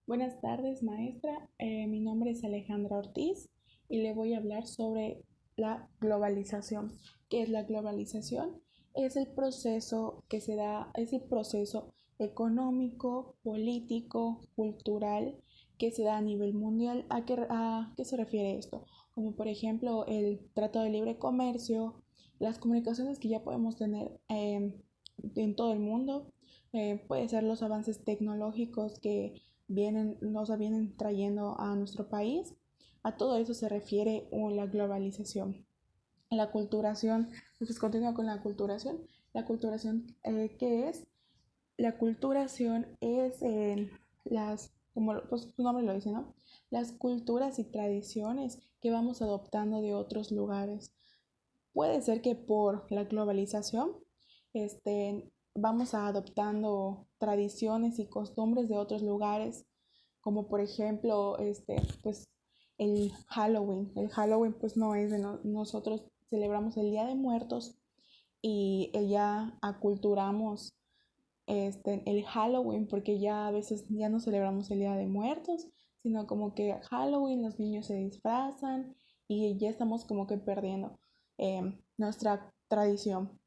Buenas tardes, maestra. Mi nombre es Alejandra Ortiz y le voy a hablar sobre la globalización. ¿Qué es la globalización? Es el proceso que se da, es el proceso económico, político, cultural que se da a nivel mundial. ¿A qué se refiere esto? Como por ejemplo el Tratado de Libre Comercio, las comunicaciones que ya podemos tener en todo el mundo, puede ser los avances tecnológicos que vienen trayendo a nuestro país. A todo eso se refiere la globalización. La culturación, entonces continúa con la culturación. La culturación, ¿qué es? La culturación es como pues, su nombre lo dice, ¿no? Las culturas y tradiciones que vamos adoptando de otros lugares. Puede ser que por la globalización vamos adoptando tradiciones y costumbres de otros lugares, como por ejemplo pues el Halloween. El Halloween pues no es de nosotros celebramos el Día de Muertos y ya aculturamos el Halloween porque ya a veces ya no celebramos el Día de Muertos, sino como que Halloween los niños se disfrazan y ya estamos como que perdiendo nuestra tradición.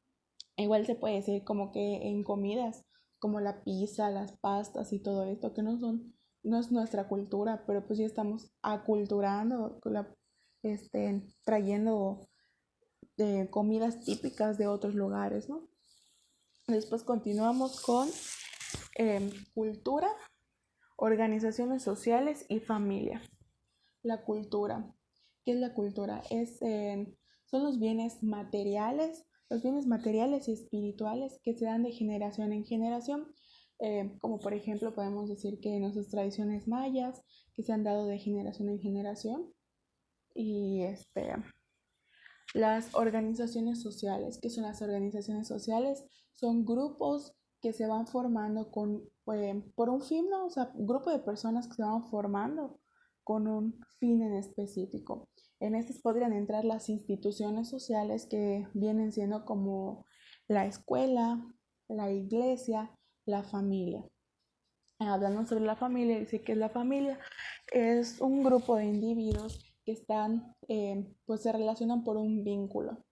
Igual se puede decir como que en comidas como la pizza, las pastas y todo esto que no es nuestra cultura, pero pues ya estamos aculturando, trayendo comidas típicas de otros lugares, ¿no? Después continuamos con cultura, organizaciones sociales y familia. La cultura. ¿Qué es la cultura? Son los bienes materiales y espirituales que se dan de generación en generación. Como por ejemplo podemos decir que nuestras tradiciones mayas que se han dado de generación en generación. Y las organizaciones sociales. ¿Qué son las organizaciones sociales? Son grupos que se van formando por un fin, ¿no? O sea, grupo de personas que se van formando con un fin en específico. En estas podrían entrar las instituciones sociales que vienen siendo como la escuela, la iglesia, la familia. Hablando sobre la familia, dice que la familia es un grupo de individuos que pues se relacionan por un vínculo.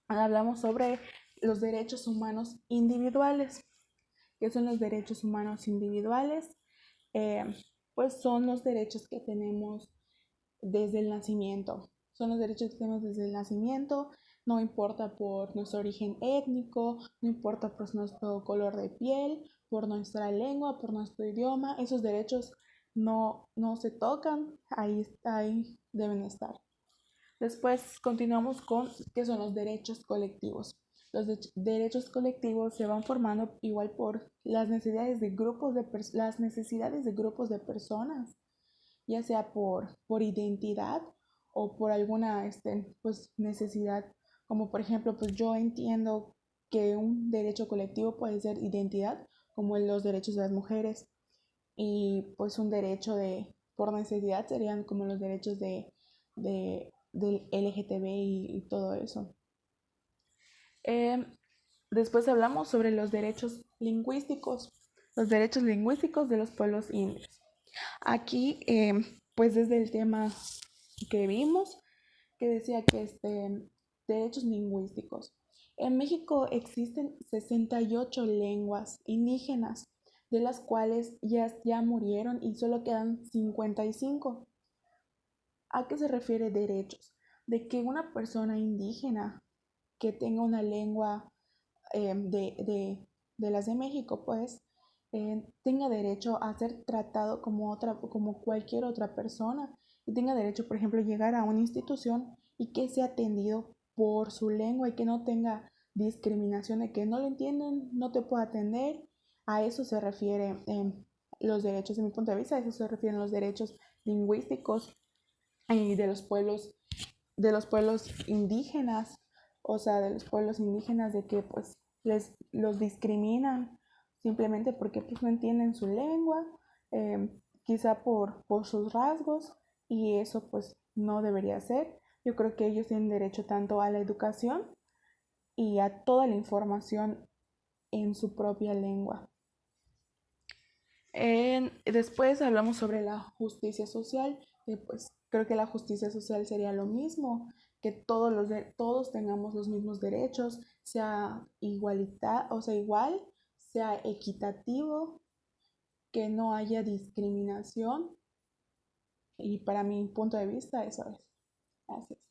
Hablamos sobre los derechos humanos individuales. ¿Qué son los derechos humanos individuales? Eh, pues son los derechos que tenemos desde el nacimiento. Son los derechos que tenemos desde el nacimiento, no importa por nuestro origen étnico, no importa por nuestro color de piel, por nuestra lengua, por nuestro idioma. Esos derechos no se tocan, ahí deben estar. Después continuamos con qué son los derechos colectivos. Derechos colectivos se van formando igual por las necesidades de grupos de personas, ya sea por identidad o por alguna pues, necesidad. Como por ejemplo, pues yo entiendo que un derecho colectivo puede ser identidad, como los derechos de las mujeres, y pues un derecho por necesidad serían como los derechos del LGTB y todo eso. Eh, Después hablamos sobre los derechos lingüísticos de los pueblos indios. Aquí, pues desde el tema que vimos, que decía que derechos lingüísticos. En México existen 68 lenguas indígenas, de las cuales ya murieron y solo quedan 55. ¿A qué se refiere derechos? De que una persona indígena que tenga una lengua de las de México, pues, tenga derecho a ser tratado como cualquier otra persona y tenga derecho, por ejemplo, llegar a una institución y que sea atendido por su lengua y que no tenga discriminación de que no lo entienden, no te puedo atender. A eso se refiere los derechos, de mi punto de vista, a eso se refieren los derechos lingüísticos de los pueblos indígenas, o sea, de los pueblos indígenas, de que pues los discriminan simplemente porque pues no entienden su lengua, quizá por sus rasgos, y eso pues no debería ser. Yo creo que ellos tienen derecho tanto a la educación y a toda la información en su propia lengua. Después hablamos sobre la justicia social, que pues creo que la justicia social sería lo mismo, que todos tengamos los mismos derechos, sea o sea, igual, sea equitativo, que no haya discriminación. Y para mi punto de vista, eso es. Gracias.